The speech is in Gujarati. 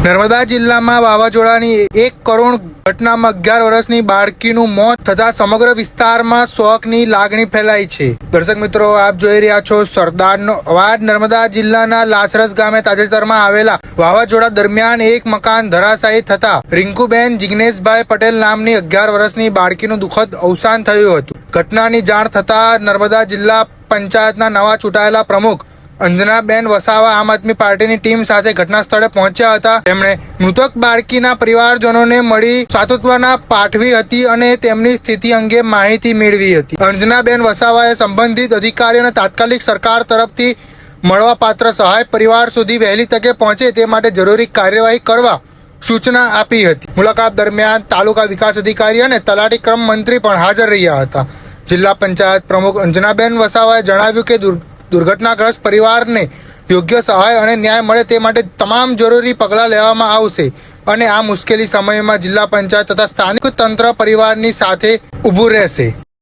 નર્મદા જિલ્લામાં વાવાઝોડાની 1 કરુણ ઘટનામાં 11 વર્ષની બાળકીનું મોત થતા સમગ્ર વિસ્તારમાં શોકની લાગણી ફેલાઈ છે। દર્શક મિત્રો, આપ જોઈ રહ્યા છો સરદારનો અવાજ। નર્મદા જિલ્લાના લાસરસ ગામે તાજેતરમાં આવેલા વાવાઝોડા દરમિયાન એક મકાન ધરાશાયી થતા રિંકુબેન જિગ્નેશભાઈ પટેલ નામની 11 વર્ષની બાળકીનું દુઃખદ અવસાન થયું હતું। ઘટનાની જાણ થતા નર્મદા જિલ્લા પંચાયતના નવા ચૂંટાયેલા પ્રમુખ અંજનાબેન વસાવા આમ આદમી પાર્ટીની ટીમ સાથે ઘટના સ્થળે પહોંચ્યા હતા। તેમણે મૃતક બાળકીના પરિવારજનોને મળી સાંત્વના પાઠવી હતી અને તેમની સ્થિતિ અંગે માહિતી મેળવી હતી। અંજનાબેન વસાવાએ સંબંધિત અધિકારીઓને તાત્કાલિક સરકાર તરફથી મળવાપાત્ર સહાય પરિવાર સુધી વહેલી તકે પહોંચે તે માટે જરૂરી કાર્યવાહી કરવા સૂચના આપી હતી। મુલાકાત દરમિયાન તાલુકા વિકાસ અધિકારી અને તલાટી ક્રમ મંત્રી પણ હાજર રહ્યા હતા। જિલ્લા પંચાયત પ્રમુખ અંજનાબેન વસાવાએ જણાવ્યું કે દુર્ઘટનાગ્રસ્ત પરિવારને યોગ્ય સહાય અને ન્યાય મળે તે માટે તમામ જરૂરી પગલાં લેવામાં આવશે અને આ મુશ્કેલી સમયમાં જિલ્લા પંચાયત તથા સ્થાનિક તંત્ર પરિવારની સાથે ઊભું રહેશે।